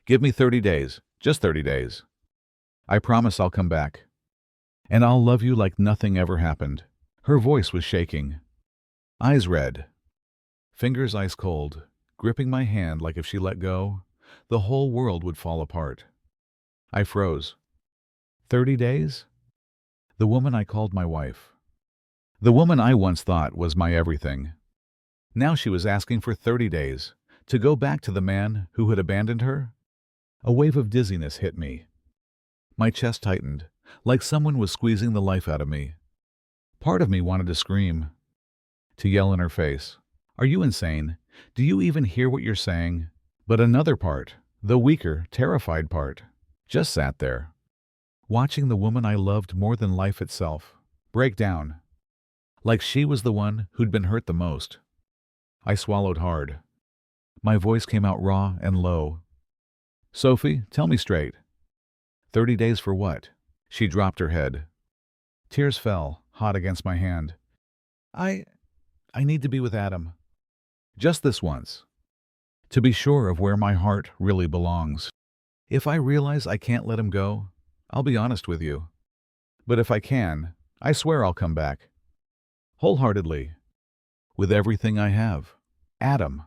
Give me 30 days, just 30 days. I promise I'll come back. And I'll love you like nothing ever happened. Her voice was shaking. Eyes red. Fingers ice cold, gripping my hand like if she let go, the whole world would fall apart. I froze. 30 days? The woman I called my wife. The woman I once thought was my everything. Now she was asking for 30 days, to go back to the man who had abandoned her? A wave of dizziness hit me. My chest tightened, like someone was squeezing the life out of me. Part of me wanted to scream, to yell in her face. Are you insane? Do you even hear what you're saying? But another part, the weaker, terrified part, just sat there, watching the woman I loved more than life itself break down, like she was the one who'd been hurt the most. I swallowed hard. My voice came out raw and low. Sophie, tell me straight. 30 days for what? She dropped her head. Tears fell, hot against my hand. I need to be with Adam. Just this once. To be sure of where my heart really belongs. If I realize I can't let him go, I'll be honest with you. But if I can, I swear I'll come back. Wholeheartedly. With everything I have. Adam.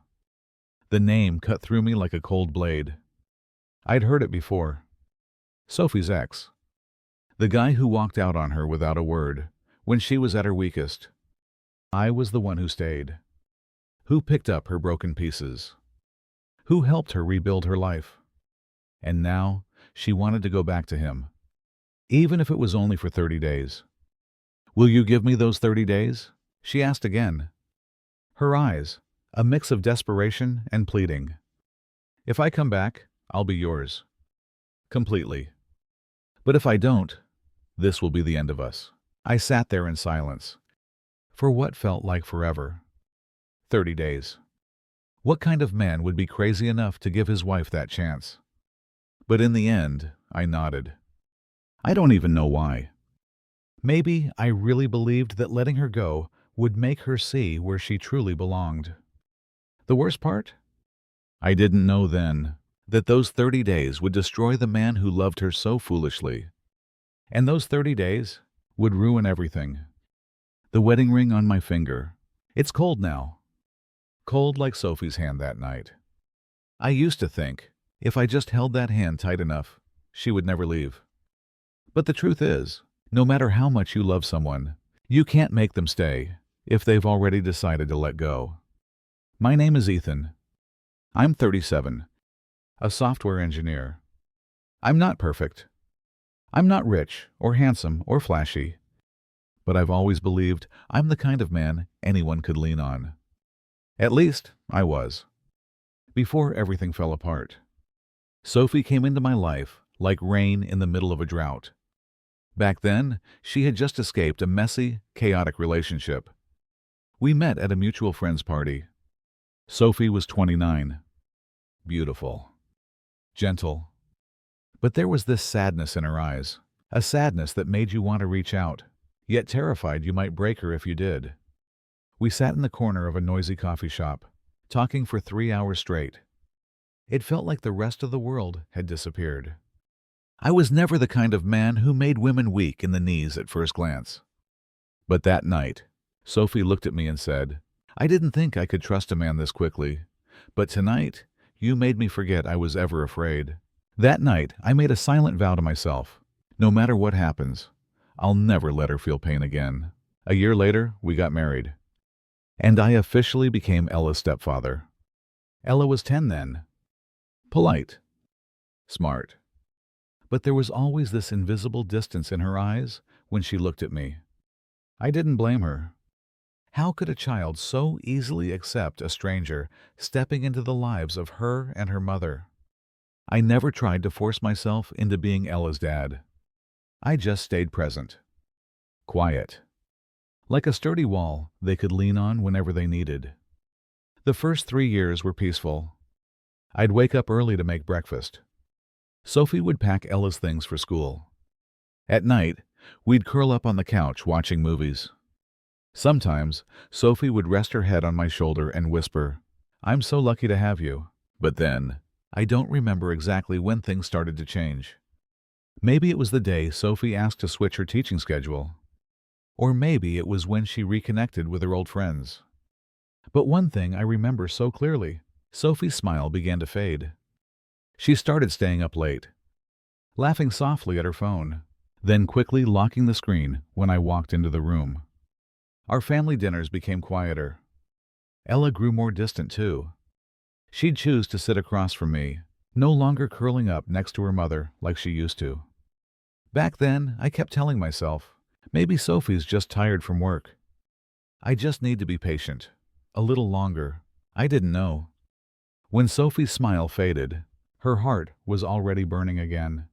The name cut through me like a cold blade. I'd heard it before. Sophie's ex. The guy who walked out on her without a word, when she was at her weakest. I was the one who stayed. Who picked up her broken pieces. Who helped her rebuild her life. And now, she wanted to go back to him. Even if it was only for 30 days. Will you give me those 30 days? She asked again. Her eyes, a mix of desperation and pleading. If I come back, I'll be yours. Completely. But if I don't, this will be the end of us. I sat there in silence. For what felt like forever. 30 days. What kind of man would be crazy enough to give his wife that chance? But in the end, I nodded. I don't even know why. Maybe I really believed that letting her go would make her see where she truly belonged. The worst part? I didn't know then that those 30 days would destroy the man who loved her so foolishly. And those 30 days would ruin everything. The wedding ring on my finger. It's cold now. Cold like Sophie's hand that night. I used to think, if I just held that hand tight enough, she would never leave. But the truth is, no matter how much you love someone, you can't make them stay if they've already decided to let go. My name is Ethan. I'm 37, a software engineer. I'm not perfect. I'm not rich or handsome or flashy. But I've always believed I'm the kind of man anyone could lean on. At least, I was. Before everything fell apart. Sophie came into my life like rain in the middle of a drought. Back then, she had just escaped a messy, chaotic relationship. We met at a mutual friend's party. Sophie was 29. Beautiful. Gentle. But there was this sadness in her eyes, a sadness that made you want to reach out, yet terrified you might break her if you did. We sat in the corner of a noisy coffee shop, talking for 3 hours straight. It felt like the rest of the world had disappeared. I was never the kind of man who made women weak in the knees at first glance. But that night, Sophie looked at me and said, I didn't think I could trust a man this quickly, but tonight, you made me forget I was ever afraid. That night, I made a silent vow to myself. No matter what happens, I'll never let her feel pain again. A year later, we got married. And I officially became Ella's stepfather. Ella was 10 then. Polite. Smart. But there was always this invisible distance in her eyes when she looked at me. I didn't blame her. How could a child so easily accept a stranger stepping into the lives of her and her mother? I never tried to force myself into being Ella's dad. I just stayed present. Quiet. Like a sturdy wall they could lean on whenever they needed. The first 3 years were peaceful. I'd wake up early to make breakfast. Sophie would pack Ella's things for school. At night, we'd curl up on the couch watching movies. Sometimes, Sophie would rest her head on my shoulder and whisper, I'm so lucky to have you. But then, I don't remember exactly when things started to change. Maybe it was the day Sophie asked to switch her teaching schedule. Or maybe it was when she reconnected with her old friends. But one thing I remember so clearly, Sophie's smile began to fade. She started staying up late, laughing softly at her phone, then quickly locking the screen when I walked into the room. Our family dinners became quieter. Ella grew more distant too. She'd choose to sit across from me, no longer curling up next to her mother like she used to. Back then, I kept telling myself, maybe Sophie's just tired from work. I just need to be patient. A little longer. I didn't know. When Sophie's smile faded, her heart was already burning again.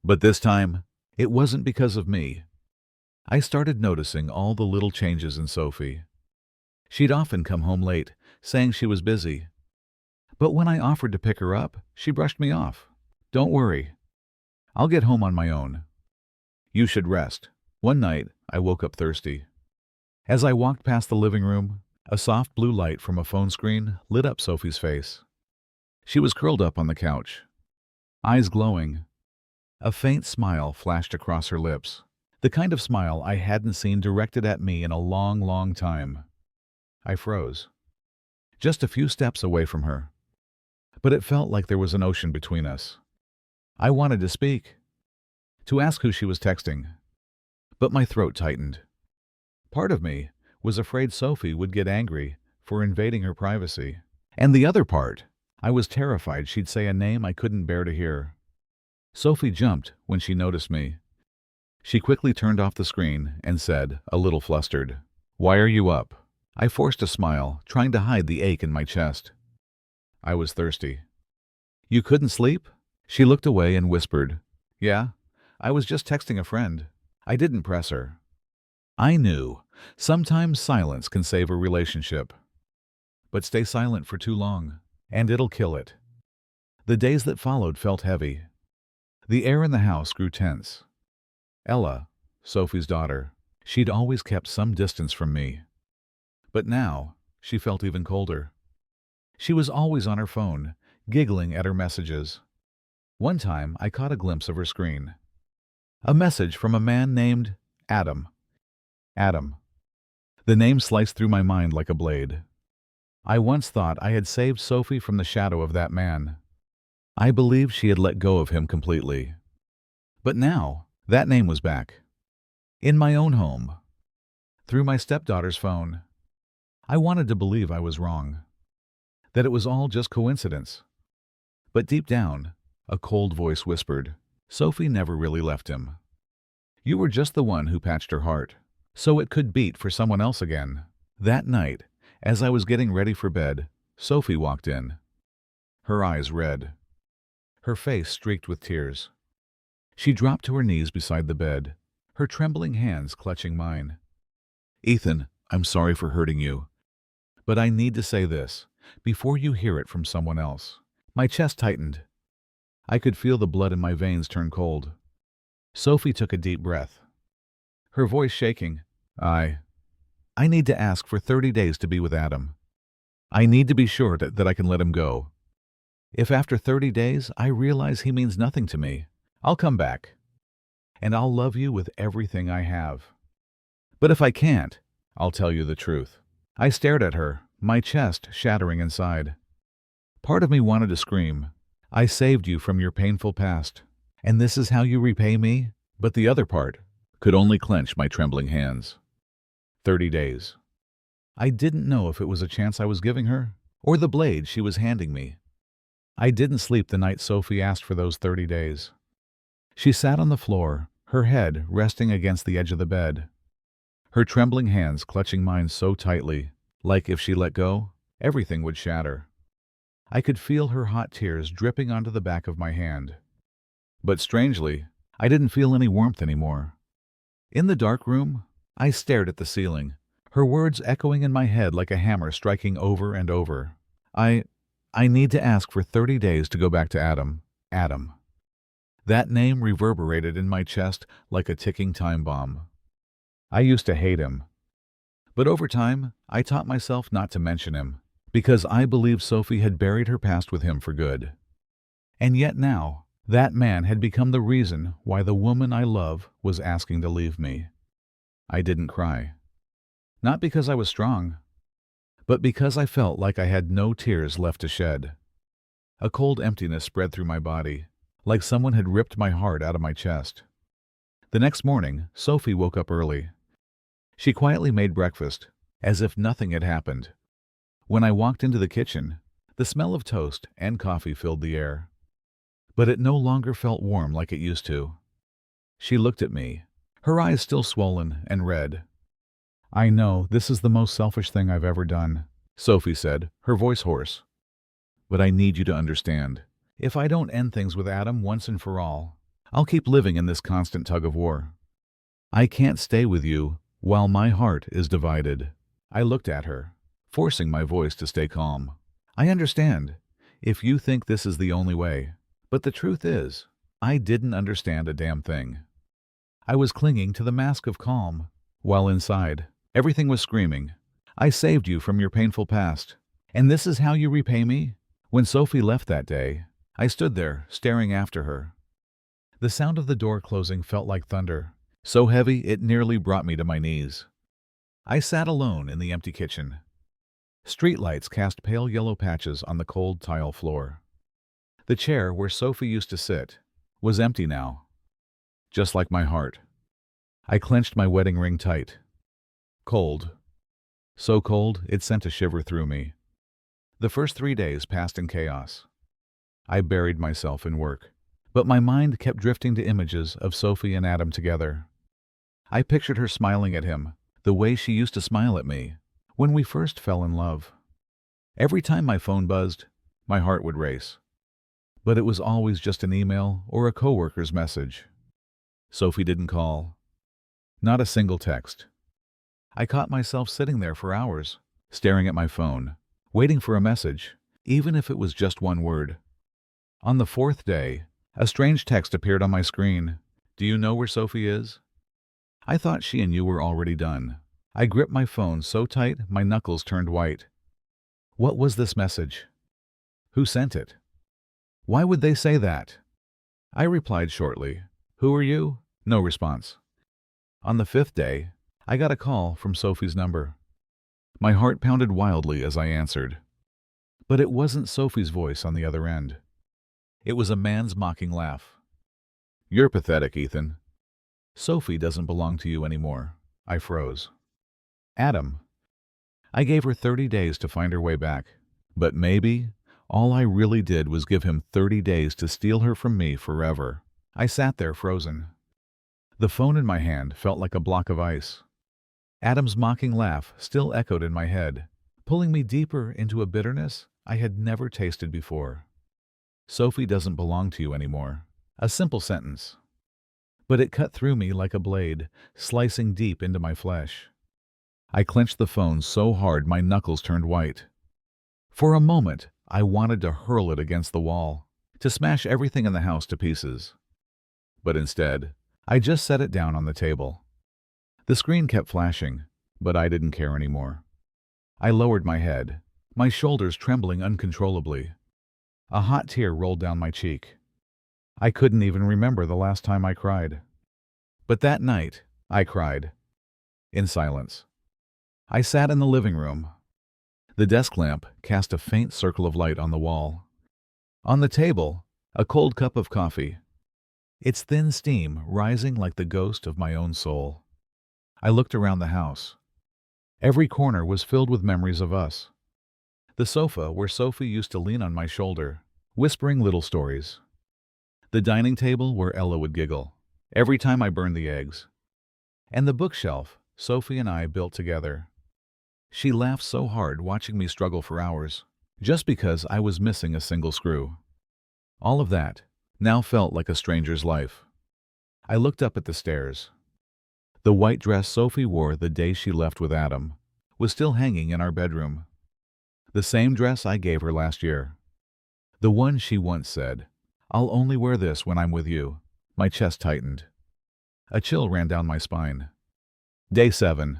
But this time, it wasn't because of me. I started noticing all the little changes in Sophie. She'd often come home late, saying she was busy. But when I offered to pick her up, she brushed me off. "Don't worry. I'll get home on my own. You should rest." One night, I woke up thirsty. As I walked past the living room, a soft blue light from a phone screen lit up Sophie's face. She was curled up on the couch, eyes glowing. A faint smile flashed across her lips, the kind of smile I hadn't seen directed at me in a long, long time. I froze, just a few steps away from her. But it felt like there was an ocean between us. I wanted to speak, to ask who she was texting. But my throat tightened. Part of me was afraid Sophie would get angry for invading her privacy. And the other part, I was terrified she'd say a name I couldn't bear to hear. Sophie jumped when she noticed me. She quickly turned off the screen and said, a little flustered, "Why are you up?" I forced a smile, trying to hide the ache in my chest. I was thirsty. "You couldn't sleep?" She looked away and whispered, "Yeah, I was just texting a friend." I didn't press her. I knew sometimes silence can save a relationship. But stay silent for too long, and it'll kill it. The days that followed felt heavy. The air in the house grew tense. Ella, Sophie's daughter, she'd always kept some distance from me. But now, she felt even colder. She was always on her phone, giggling at her messages. One time, I caught a glimpse of her screen. A message from a man named Adam. Adam. The name sliced through my mind like a blade. I once thought I had saved Sophie from the shadow of that man. I believed she had let go of him completely. But now, that name was back. In my own home. Through my stepdaughter's phone. I wanted to believe I was wrong. That it was all just coincidence. But deep down, a cold voice whispered, Sophie never really left him. You were just the one who patched her heart, so it could beat for someone else again. That night, as I was getting ready for bed, Sophie walked in. Her eyes red. Her face streaked with tears. She dropped to her knees beside the bed, her trembling hands clutching mine. "Ethan, I'm sorry for hurting you. But I need to say this, before you hear it from someone else." My chest tightened. I could feel the blood in my veins turn cold. Sophie took a deep breath. Her voice shaking. I need to ask for 30 days to be with Adam. I need to be sure that I can let him go. If after 30 days I realize he means nothing to me, I'll come back. And I'll love you with everything I have. But if I can't, I'll tell you the truth. I stared at her, my chest shattering inside. Part of me wanted to scream. I saved you from your painful past, and this is how you repay me? But the other part could only clench my trembling hands. 30 days. I didn't know if it was a chance I was giving her, or the blade she was handing me. I didn't sleep the night Sophie asked for those 30 days. She sat on the floor, her head resting against the edge of the bed. Her trembling hands clutching mine so tightly, like if she let go, everything would shatter. I could feel her hot tears dripping onto the back of my hand. But strangely, I didn't feel any warmth anymore. In the dark room, I stared at the ceiling, her words echoing in my head like a hammer striking over and over. I need to ask for 30 days to go back to Adam. Adam. That name reverberated in my chest like a ticking time bomb. I used to hate him. But over time, I taught myself not to mention him, because I believed Sophie had buried her past with him for good. And yet now, that man had become the reason why the woman I love was asking to leave me. I didn't cry. Not because I was strong, but because I felt like I had no tears left to shed. A cold emptiness spread through my body, like someone had ripped my heart out of my chest. The next morning, Sophie woke up early. She quietly made breakfast, as if nothing had happened. When I walked into the kitchen, the smell of toast and coffee filled the air. But it no longer felt warm like it used to. She looked at me, her eyes still swollen and red. "I know this is the most selfish thing I've ever done," Sophie said, her voice hoarse. "But I need you to understand. If I don't end things with Adam once and for all, I'll keep living in this constant tug-of-war. I can't stay with you while my heart is divided." I looked at her, forcing my voice to stay calm. "I understand, if you think this is the only way. But the truth is, I didn't understand a damn thing." I was clinging to the mask of calm, while inside, everything was screaming, "I saved you from your painful past. And this is how you repay me?" When Sophie left that day, I stood there, staring after her. The sound of the door closing felt like thunder, so heavy it nearly brought me to my knees. I sat alone in the empty kitchen. Streetlights cast pale yellow patches on the cold tile floor. The chair where Sophie used to sit was empty now, just like my heart. I clenched my wedding ring tight. Cold. So cold it sent a shiver through me. The first 3 days passed in chaos. I buried myself in work, but my mind kept drifting to images of Sophie and Adam together. I pictured her smiling at him, the way she used to smile at me, when we first fell in love. Every time my phone buzzed, my heart would race. But it was always just an email or a coworker's message. Sophie didn't call. Not a single text. I caught myself sitting there for hours, staring at my phone, waiting for a message, even if it was just one word. On the 4th day, a strange text appeared on my screen. "Do you know where Sophie is?" I thought she and you were already done. I gripped my phone so tight my knuckles turned white. What was this message? Who sent it? Why would they say that? I replied shortly, "Who are you?" No response. On the 5th day, I got a call from Sophie's number. My heart pounded wildly as I answered. But it wasn't Sophie's voice on the other end. It was a man's mocking laugh. "You're pathetic, Ethan. Sophie doesn't belong to you anymore." I froze. Adam. I gave her 30 days to find her way back. But maybe all I really did was give him 30 days to steal her from me forever. I sat there frozen. The phone in my hand felt like a block of ice. Adam's mocking laugh still echoed in my head, pulling me deeper into a bitterness I had never tasted before. "Sophie doesn't belong to you anymore." A simple sentence. But it cut through me like a blade, slicing deep into my flesh. I clenched the phone so hard my knuckles turned white. For a moment, I wanted to hurl it against the wall, to smash everything in the house to pieces. But instead, I just set it down on the table. The screen kept flashing, but I didn't care anymore. I lowered my head, my shoulders trembling uncontrollably. A hot tear rolled down my cheek. I couldn't even remember the last time I cried. But that night, I cried. In silence. I sat in the living room. The desk lamp cast a faint circle of light on the wall. On the table, a cold cup of coffee, its thin steam rising like the ghost of my own soul. I looked around the house. Every corner was filled with memories of us. The sofa where Sophie used to lean on my shoulder, whispering little stories. The dining table where Ella would giggle every time I burned the eggs. And the bookshelf Sophie and I built together. She laughed so hard watching me struggle for hours, just because I was missing a single screw. All of that now felt like a stranger's life. I looked up at the stairs. The white dress Sophie wore the day she left with Adam was still hanging in our bedroom. The same dress I gave her last year. The one she once said, "I'll only wear this when I'm with you." My chest tightened. A chill ran down my spine. Day 7.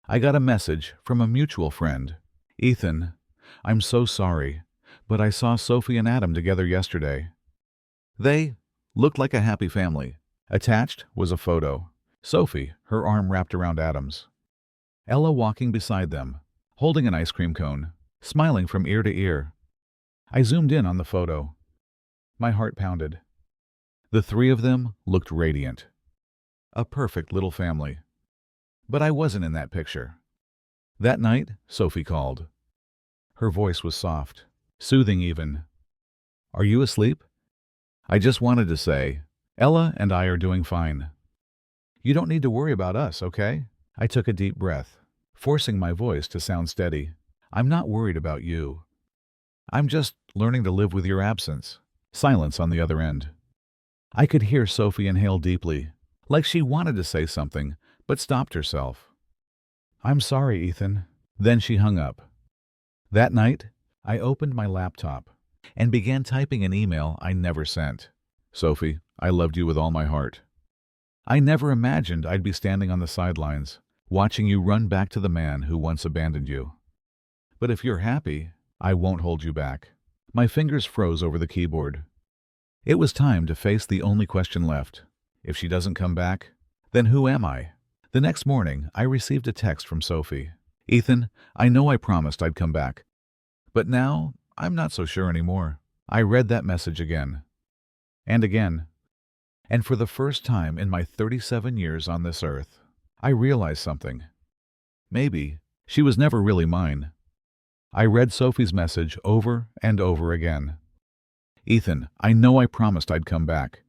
I got a message from a mutual friend. "Ethan, I'm so sorry, But I saw Sophie and Adam together yesterday. They looked like a happy family. Attached was a photo. Sophie, her arm wrapped around Adam's. Ella walking beside them, holding an ice cream cone, smiling from ear to ear. I zoomed in on the photo. My heart pounded. The three of them looked radiant. A perfect little family. But I wasn't in that picture. That night, Sophie called. Her voice was soft, soothing even. "Are you asleep?" I just wanted to say, "Ella and I are doing fine. You don't need to worry about us, okay?" I took a deep breath, forcing my voice to sound steady. "I'm not worried about you. I'm just learning to live with your absence." Silence on the other end. I could hear Sophie inhale deeply, like she wanted to say something, but stopped herself. "I'm sorry, Ethan." Then she hung up. That night, I opened my laptop and began typing an email I never sent. "Sophie, I loved you with all my heart. I never imagined I'd be standing on the sidelines, watching you run back to the man who once abandoned you. But if you're happy, I won't hold you back." My fingers froze over the keyboard. It was time to face the only question left. If she doesn't come back, then who am I? The next morning, I received a text from Sophie. "Ethan, I know I promised I'd come back, but now I'm not so sure anymore." I read that message again and again, and for the first time in my 37 years on this earth, I realized something. Maybe she was never really mine. I read Sophie's message over and over again. "Ethan, I know I promised I'd come back,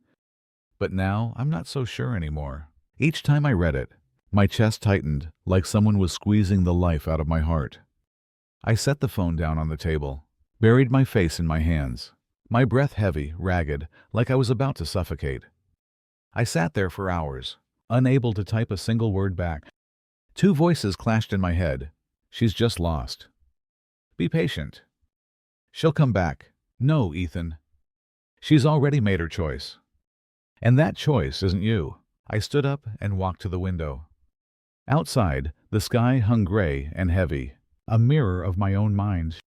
but now I'm not so sure anymore." Each time I read it, my chest tightened like someone was squeezing the life out of my heart. I set the phone down on the table, buried my face in my hands, my breath heavy, ragged, like I was about to suffocate. I sat there for hours, unable to type a single word back. Two voices clashed in my head. "She's just lost. Be patient. She'll come back." "No, Ethan. She's already made her choice. And that choice isn't you." I stood up and walked to the window. Outside, the sky hung gray and heavy, a mirror of my own mind.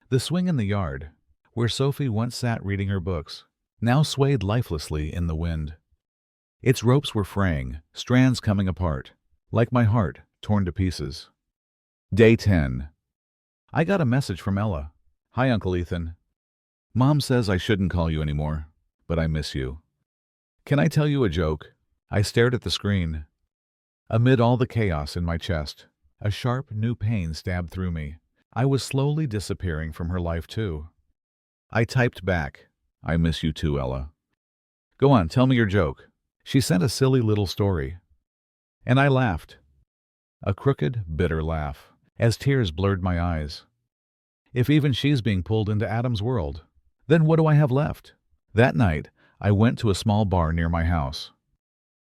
The swing in the yard, where Sophie once sat reading her books, now swayed lifelessly in the wind. Its ropes were fraying, strands coming apart, like my heart torn to pieces. Day 10. I got a message from Ella. "Hi, Uncle Ethan. Mom says I shouldn't call you anymore, but I miss you. Can I tell you a joke?" I stared at the screen. Amid all the chaos in my chest, a sharp new pain stabbed through me. I was slowly disappearing from her life too. I typed back, "I miss you too, Ella. Go on, tell me your joke." She sent a silly little story. And I laughed. A crooked, bitter laugh, as tears blurred my eyes. If even she's being pulled into Adam's world, then what do I have left? That night, I went to a small bar near my house.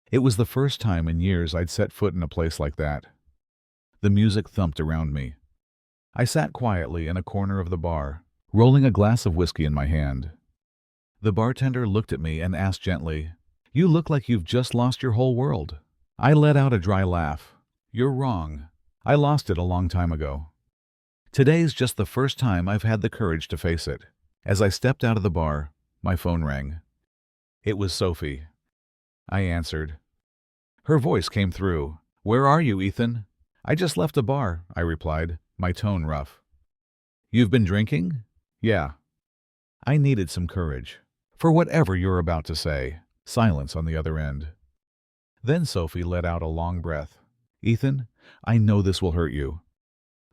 It was the first time in years I'd set foot in a place like that. The music thumped around me. I sat quietly in a corner of the bar, rolling a glass of whiskey in my hand. The bartender looked at me and asked gently, "You look like you've just lost your whole world." I let out a dry laugh. "You're wrong. I lost it a long time ago. Today's just the first time I've had the courage to face it." As I stepped out of the bar, my phone rang. It was Sophie. I answered. Her voice came through. "Where are you, Ethan?" "I just left a bar," I replied, my tone rough. "You've been drinking?" "Yeah." I needed some courage. "For whatever you're about to say." Silence on the other end. Then Sophie let out a long breath. "Ethan, I know this will hurt you,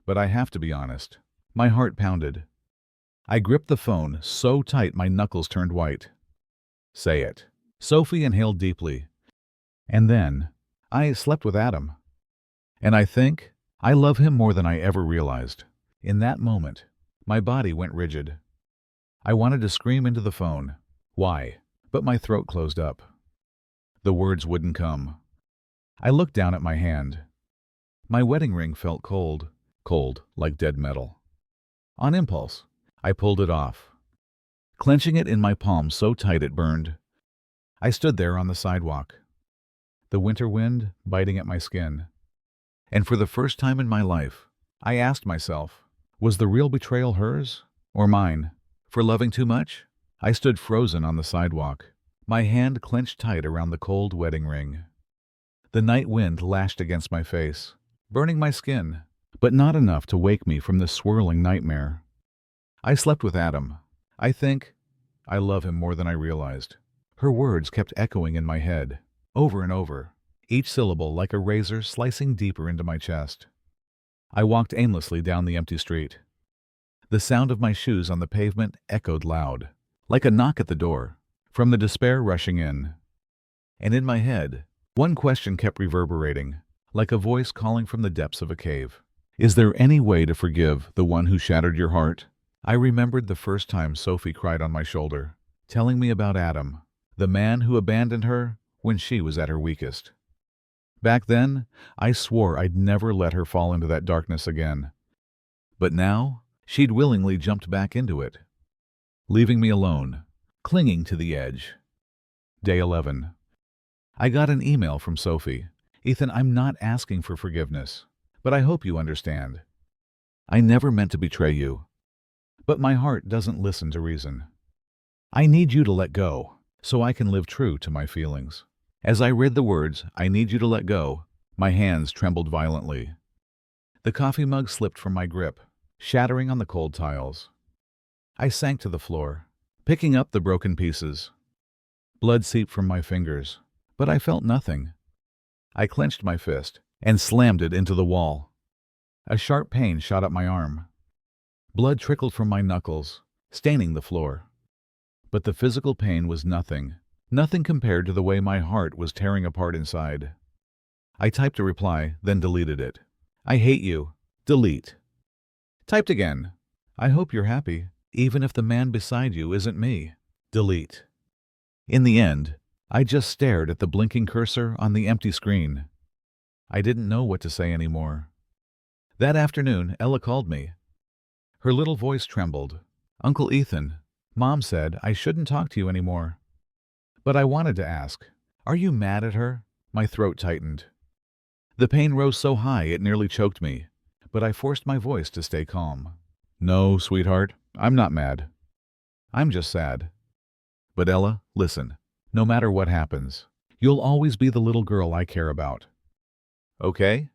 but I have to be honest." My heart pounded. I gripped the phone so tight my knuckles turned white. "Say it." Sophie inhaled deeply. "And then, I slept with Adam. And I think I love him more than I ever realized." In that moment, my body went rigid. I wanted to scream into the phone, "Why?" But my throat closed up. The words wouldn't come. I looked down at my hand. My wedding ring felt cold, cold like dead metal. On impulse, I pulled it off, clenching it in my palm so tight it burned. I stood there on the sidewalk, the winter wind biting at my skin. And for the first time in my life, I asked myself, was the real betrayal hers or mine? For loving too much? I stood frozen on the sidewalk, my hand clenched tight around the cold wedding ring. The night wind lashed against my face, burning my skin, but not enough to wake me from this swirling nightmare. I slept with Adam. I think I love him more than I realized. Her words kept echoing in my head, over and over, each syllable like a razor slicing deeper into my chest. I walked aimlessly down the empty street. The sound of my shoes on the pavement echoed loud, like a knock at the door, from the despair rushing in. And in my head, one question kept reverberating, like a voice calling from the depths of a cave. Is there any way to forgive the one who shattered your heart? I remembered the first time Sophie cried on my shoulder, telling me about Adam, the man who abandoned her when she was at her weakest. Back then, I swore I'd never let her fall into that darkness again. But now, she'd willingly jumped back into it, leaving me alone, clinging to the edge. Day 11. I got an email from Sophie. Ethan, I'm not asking for forgiveness, but I hope you understand. I never meant to betray you, but my heart doesn't listen to reason. I need you to let go, so I can live true to my feelings. As I read the words, I need you to let go, my hands trembled violently. The coffee mug slipped from my grip, shattering on the cold tiles. I sank to the floor, picking up the broken pieces. Blood seeped from my fingers, but I felt nothing. I clenched my fist and slammed it into the wall. A sharp pain shot up my arm. Blood trickled from my knuckles, staining the floor. But the physical pain was nothing compared to the way my heart was tearing apart inside. I typed a reply, then deleted it. I hate you. Delete. Typed again. I hope you're happy, even if the man beside you isn't me. Delete. In the end, I just stared at the blinking cursor on the empty screen. I didn't know what to say anymore. That afternoon, Ella called me. Her little voice trembled. Uncle Ethan, Mom said I shouldn't talk to you anymore. But I wanted to ask, are you mad at her? My throat tightened. The pain rose so high it nearly choked me, but I forced my voice to stay calm. No, sweetheart, I'm not mad. I'm just sad. But Ella, listen, no matter what happens, you'll always be the little girl I care about. Okay,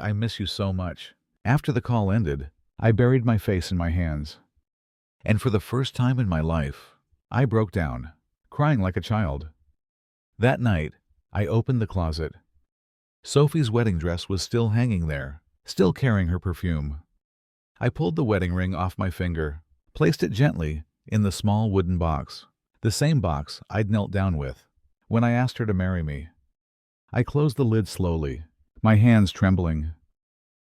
I miss you so much. After the call ended, I buried my face in my hands. And for the first time in my life, I broke down, crying like a child. That night, I opened the closet. Sophie's wedding dress was still hanging there, still carrying her perfume. I pulled the wedding ring off my finger, placed it gently in the small wooden box, the same box I'd knelt down with when I asked her to marry me. I closed the lid slowly, my hands trembling.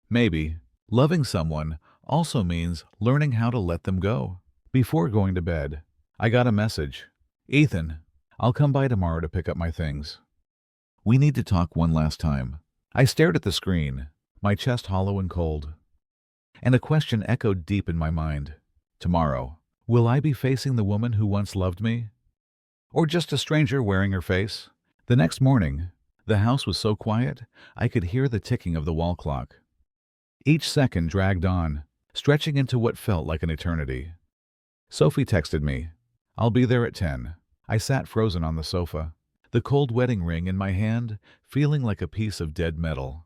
Maybe loving someone also means learning how to let them go. Before going to bed, I got a message. Ethan, I'll come by tomorrow to pick up my things. We need to talk one last time. I stared at the screen, my chest hollow and cold. And a question echoed deep in my mind. Tomorrow, will I be facing the woman who once loved me? Or just a stranger wearing her face? The next morning, the house was so quiet, I could hear the ticking of the wall clock. Each second dragged on, stretching into what felt like an eternity. Sophie texted me. I'll be there at 10. I sat frozen on the sofa, the cold wedding ring in my hand, feeling like a piece of dead metal.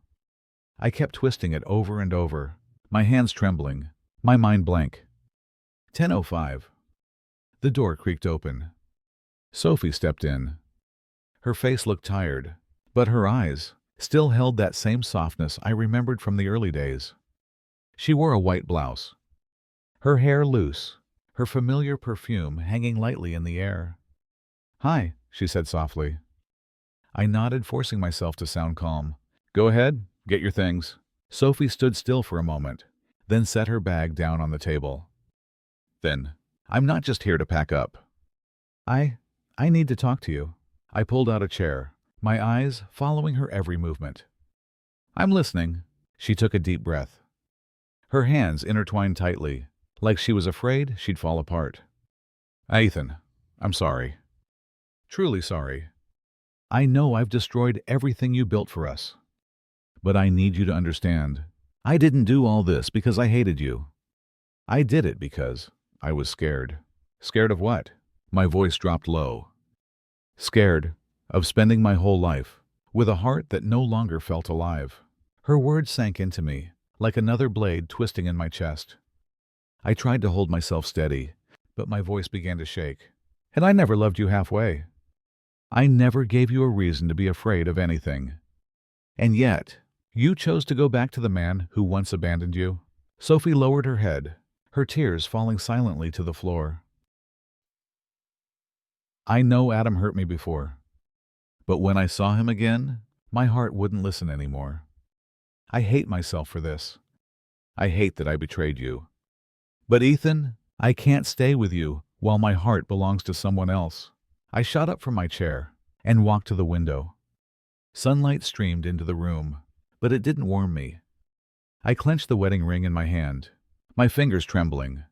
I kept twisting it over and over, my hands trembling, my mind blank. 10:05. The door creaked open. Sophie stepped in. Her face looked tired, but her eyes still held that same softness I remembered from the early days. She wore a white blouse, her hair loose, her familiar perfume hanging lightly in the air. Hi, she said softly. I nodded, forcing myself to sound calm. Go ahead, get your things. Sophie stood still for a moment, then set her bag down on the table. Then, I'm not just here to pack up. I need to talk to you. I pulled out a chair, my eyes following her every movement. I'm listening. She took a deep breath. Her hands intertwined tightly, like she was afraid she'd fall apart. Ethan, I'm sorry. Truly sorry. I know I've destroyed everything you built for us. But I need you to understand. I didn't do all this because I hated you. I did it because I was scared. Scared of what? My voice dropped low. Scared of spending my whole life with a heart that no longer felt alive. Her words sank into me, like another blade twisting in my chest. I tried to hold myself steady, but my voice began to shake. And I never loved you halfway. I never gave you a reason to be afraid of anything. And yet, you chose to go back to the man who once abandoned you. Sophie lowered her head, her tears falling silently to the floor. I know Adam hurt me before, but when I saw him again, my heart wouldn't listen anymore. I hate myself for this. I hate that I betrayed you. But Ethan, I can't stay with you while my heart belongs to someone else. I shot up from my chair and walked to the window. Sunlight streamed into the room, but it didn't warm me. I clenched the wedding ring in my hand, my fingers trembling.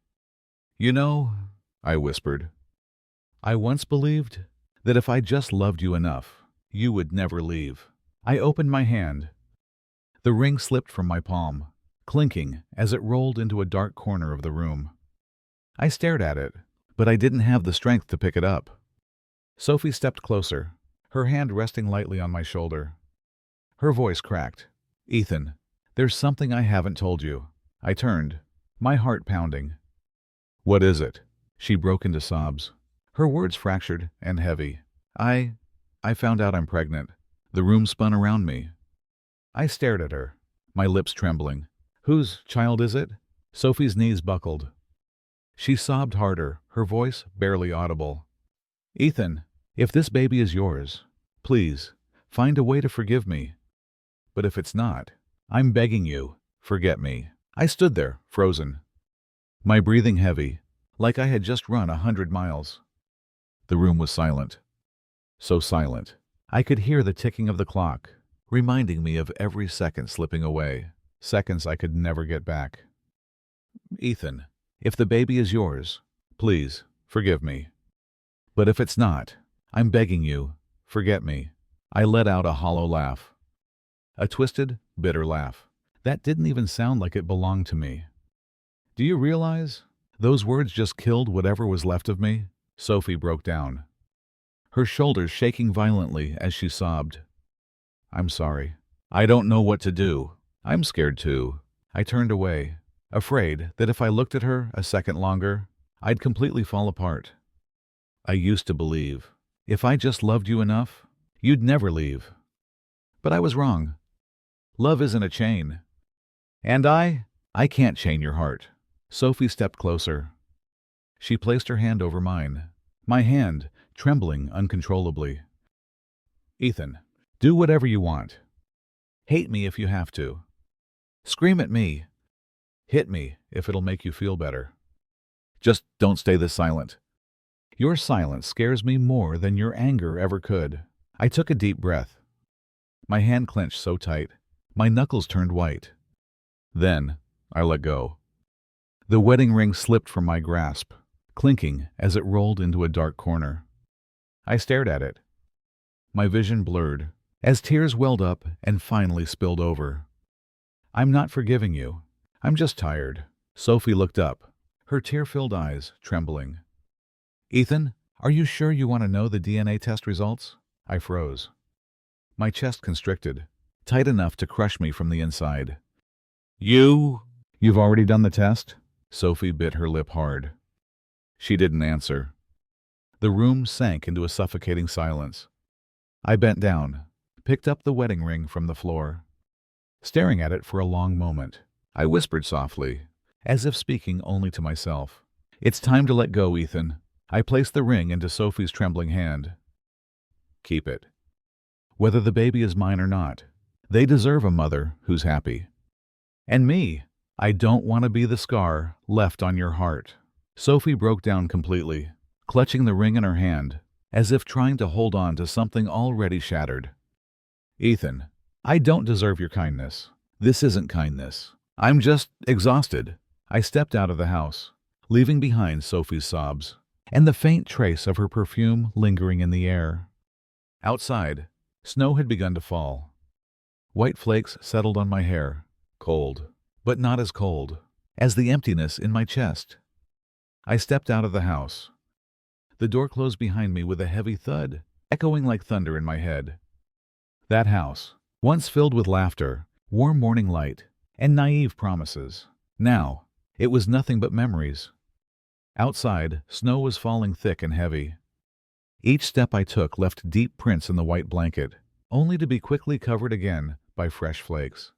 You know, I whispered, I once believed that if I just loved you enough, you would never leave. I opened my hand. The ring slipped from my palm, clinking as it rolled into a dark corner of the room. I stared at it, but I didn't have the strength to pick it up. Sophie stepped closer, her hand resting lightly on my shoulder. Her voice cracked. Ethan, there's something I haven't told you. I turned, my heart pounding. What is it? She broke into sobs, her words fractured and heavy. I found out I'm pregnant. The room spun around me. I stared at her, my lips trembling. Whose child is it? Sophie's knees buckled. She sobbed harder, her voice barely audible. Ethan, if this baby is yours, please, find a way to forgive me. But if it's not, I'm begging you, forget me. I stood there, frozen, my breathing heavy, like I had just run 100 miles. The room was silent. So silent, I could hear the ticking of the clock, reminding me of every second slipping away, seconds I could never get back. Ethan, if the baby is yours, please, forgive me. But if it's not, I'm begging you, forget me. I let out a hollow laugh. A twisted, bitter laugh. That didn't even sound like it belonged to me. Do you realize? Those words just killed whatever was left of me. Sophie broke down, her shoulders shaking violently as she sobbed. I'm sorry. I don't know what to do. I'm scared too. I turned away, afraid that if I looked at her a second longer, I'd completely fall apart. I used to believe, if I just loved you enough, you'd never leave. But I was wrong. Love isn't a chain. And I can't chain your heart. Sophie stepped closer. She placed her hand over mine, my hand trembling uncontrollably. Ethan, do whatever you want. Hate me if you have to. Scream at me. Hit me if it'll make you feel better. Just don't stay this silent. Your silence scares me more than your anger ever could. I took a deep breath. My hand clenched so tight, my knuckles turned white. Then I let go. The wedding ring slipped from my grasp, clinking as it rolled into a dark corner. I stared at it. My vision blurred as tears welled up and finally spilled over. I'm not forgiving you. I'm just tired. Sophie looked up, her tear-filled eyes trembling. Ethan, are you sure you want to know the DNA test results? I froze. My chest constricted, tight enough to crush me from the inside. You've already done the test? Sophie bit her lip hard. She didn't answer. The room sank into a suffocating silence. I bent down, picked up the wedding ring from the floor. Staring at it for a long moment, I whispered softly, as if speaking only to myself. It's time to let go, Ethan. I placed the ring into Sophie's trembling hand. Keep it. Whether the baby is mine or not, they deserve a mother who's happy. And me, I don't want to be the scar left on your heart. Sophie broke down completely, clutching the ring in her hand, as if trying to hold on to something already shattered. Ethan, I don't deserve your kindness. This isn't kindness. I'm just exhausted. I stepped out of the house, leaving behind Sophie's sobs, and the faint trace of her perfume lingering in the air. Outside, snow had begun to fall. White flakes settled on my hair, cold, but not as cold as the emptiness in my chest. I stepped out of the house. The door closed behind me with a heavy thud, echoing like thunder in my head. That house, once filled with laughter, warm morning light, and naive promises, now it was nothing but memories. Outside, snow was falling thick and heavy. Each step I took left deep prints in the white blanket, only to be quickly covered again by fresh flakes.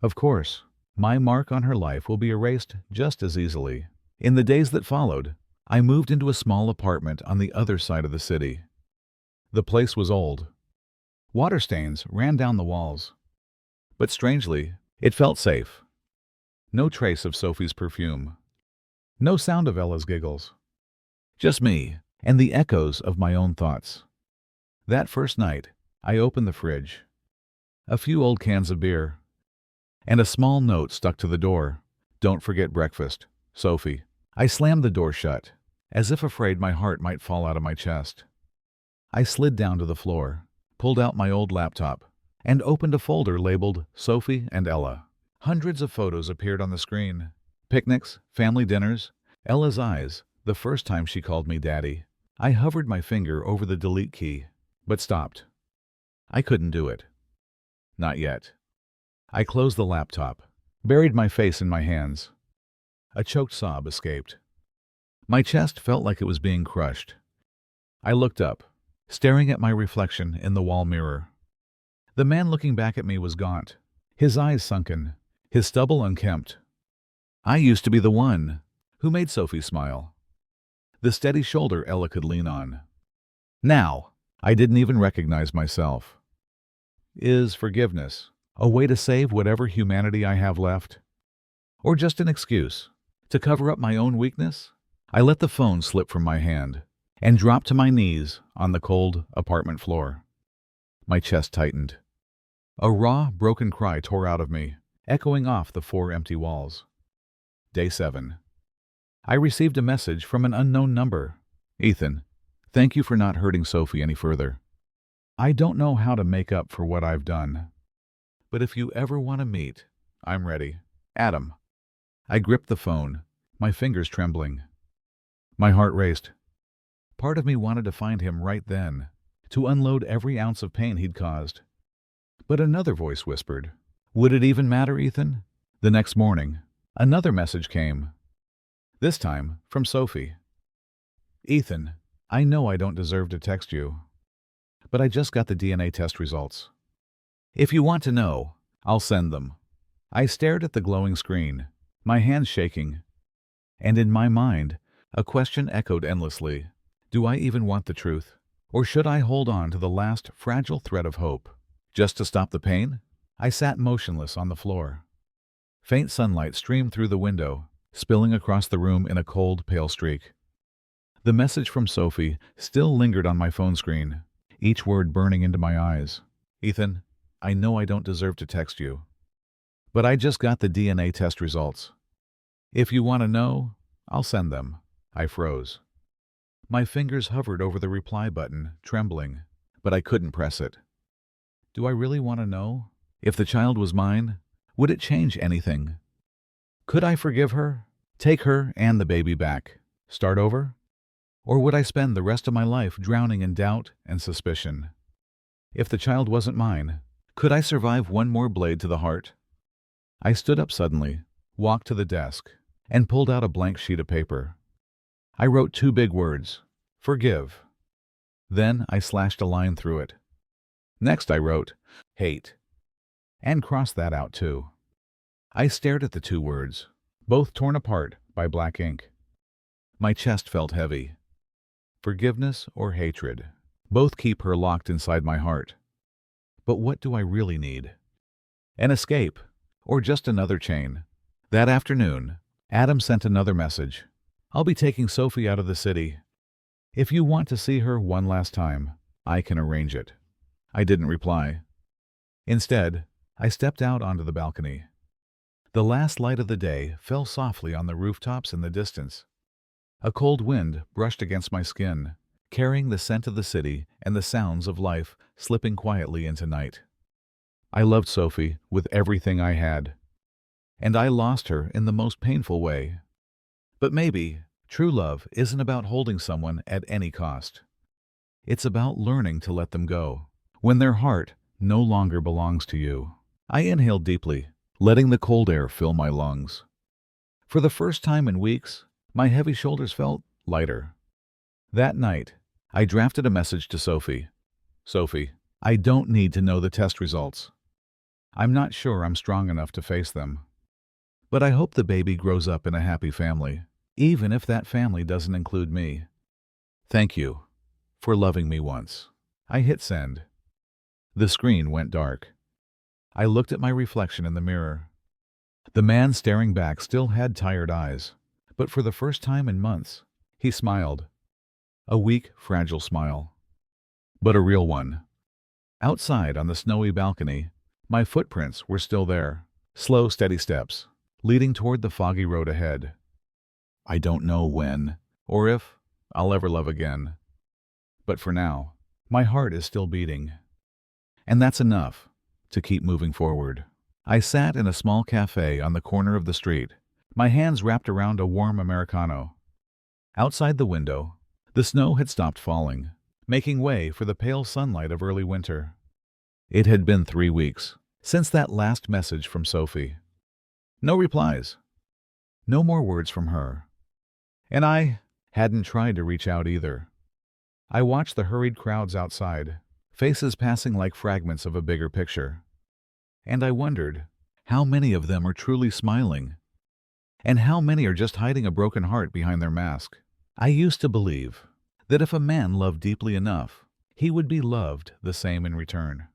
Of course, my mark on her life will be erased just as easily. In the days that followed, I moved into a small apartment on the other side of the city. The place was old. Water stains ran down the walls. But strangely, it felt safe. No trace of Sophie's perfume. No sound of Ella's giggles. Just me and the echoes of my own thoughts. That first night, I opened the fridge. A few old cans of beer. And a small note stuck to the door. "Don't forget breakfast, Sophie." I slammed the door shut, as if afraid my heart might fall out of my chest. I slid down to the floor, pulled out my old laptop, and opened a folder labeled Sophie and Ella. Hundreds of photos appeared on the screen. Picnics, family dinners, Ella's eyes, the first time she called me Daddy. I hovered my finger over the delete key, but stopped. I couldn't do it. Not yet. I closed the laptop, buried my face in my hands. A choked sob escaped. My chest felt like it was being crushed. I looked up, staring at my reflection in the wall mirror. The man looking back at me was gaunt, his eyes sunken, his stubble unkempt. I used to be the one who made Sophie smile, the steady shoulder Ella could lean on. Now, I didn't even recognize myself. Is forgiveness a way to save whatever humanity I have left? Or just an excuse to cover up my own weakness? I let the phone slip from my hand and dropped to my knees on the cold apartment floor. My chest tightened. A raw, broken cry tore out of me, echoing off the 4 empty walls. Day 7. I received a message from an unknown number. "Ethan, thank you for not hurting Sophie any further. I don't know how to make up for what I've done. But if you ever want to meet, I'm ready. Adam." I gripped the phone, my fingers trembling. My heart raced. Part of me wanted to find him right then, to unload every ounce of pain he'd caused. But another voice whispered, "Would it even matter, Ethan?" The next morning, another message came. This time from Sophie. "Ethan, I know I don't deserve to text you, but I just got the DNA test results. If you want to know, I'll send them." I stared at the glowing screen, my hands shaking, and in my mind, a question echoed endlessly. Do I even want the truth? Or should I hold on to the last fragile thread of hope, just to stop the pain? I sat motionless on the floor. Faint sunlight streamed through the window, spilling across the room in a cold, pale streak. The message from Sophie still lingered on my phone screen, each word burning into my eyes. "Ethan, I know I don't deserve to text you, but I just got the DNA test results. If you want to know, I'll send them." I froze. My fingers hovered over the reply button, trembling, but I couldn't press it. Do I really want to know? If the child was mine, would it change anything? Could I forgive her, take her and the baby back, start over? Or would I spend the rest of my life drowning in doubt and suspicion? If the child wasn't mine, could I survive one more blade to the heart? I stood up suddenly, walked to the desk, and pulled out a blank sheet of paper. I wrote 2 big words, "Forgive." Then I slashed a line through it. Next I wrote, "Hate," and crossed that out too. I stared at the 2 words, both torn apart by black ink. My chest felt heavy. Forgiveness or hatred, both keep her locked inside my heart. But what do I really need? An escape, or just another chain? That afternoon, Adam sent another message. "I'll be taking Sophie out of the city. If you want to see her one last time, I can arrange it." I didn't reply. Instead, I stepped out onto the balcony. The last light of the day fell softly on the rooftops in the distance. A cold wind brushed against my skin, carrying the scent of the city and the sounds of life slipping quietly into night. I loved Sophie with everything I had, and I lost her in the most painful way. But maybe True love isn't about holding someone at any cost. It's about learning to let them go when their heart no longer belongs to you. I inhaled deeply, letting the cold air fill my lungs. For the first time in weeks, my heavy shoulders felt lighter. That night, I drafted a message to Sophie. Sophie, I don't need to know the test results. I'm not sure I'm strong enough to face them. But I hope the baby grows up in a happy family, even if that family doesn't include me. Thank you for loving me once. I hit send. The screen went dark. I looked at my reflection in the mirror. The man staring back still had tired eyes, but for the first time in months, he smiled. A weak, fragile smile, but a real one. Outside on the snowy balcony, my footprints were still there, slow, steady steps, leading toward the foggy road ahead. I don't know when or if I'll ever love again. But for now, my heart is still beating. And that's enough to keep moving forward. I sat in a small cafe on the corner of the street, my hands wrapped around a warm Americano. Outside the window, the snow had stopped falling, making way for the pale sunlight of early winter. It had been 3 weeks since that last message from Sophie. No replies. No more words from her. And I hadn't tried to reach out either. I watched the hurried crowds outside, faces passing like fragments of a bigger picture. And I wondered, how many of them are truly smiling? And how many are just hiding a broken heart behind their mask? I used to believe that if a man loved deeply enough, he would be loved the same in return.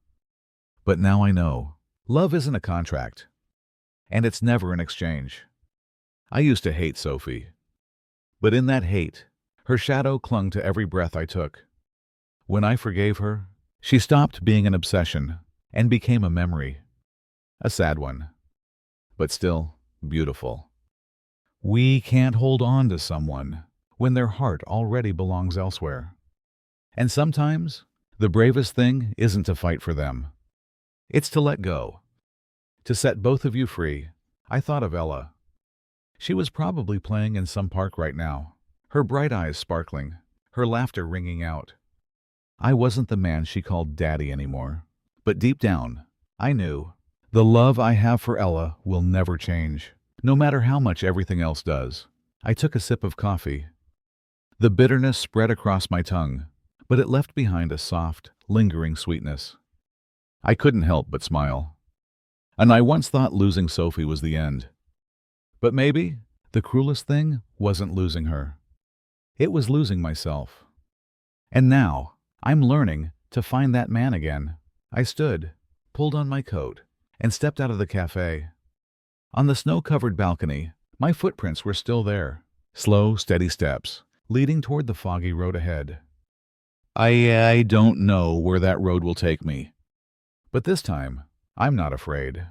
But now I know, love isn't a contract, and it's never an exchange. I used to hate Sophie, but in that hate, her shadow clung to every breath I took. When I forgave her, she stopped being an obsession and became a memory. A sad one, but still beautiful. We can't hold on to someone when their heart already belongs elsewhere. And sometimes, the bravest thing isn't to fight for them. It's to let go. To set both of you free. I thought of Ella. She was probably playing in some park right now, her bright eyes sparkling, her laughter ringing out. I wasn't the man she called Daddy anymore, but deep down, I knew the love I have for Ella will never change, no matter how much everything else does. I took a sip of coffee. The bitterness spread across my tongue, but it left behind a soft, lingering sweetness. I couldn't help but smile. And I once thought losing Sophie was the end. But maybe the cruelest thing wasn't losing her. It was losing myself. And now, I'm learning to find that man again. I stood, pulled on my coat, and stepped out of the cafe. On the snow-covered balcony, my footprints were still there, slow, steady steps, leading toward the foggy road ahead. I don't know where that road will take me, but this time, I'm not afraid.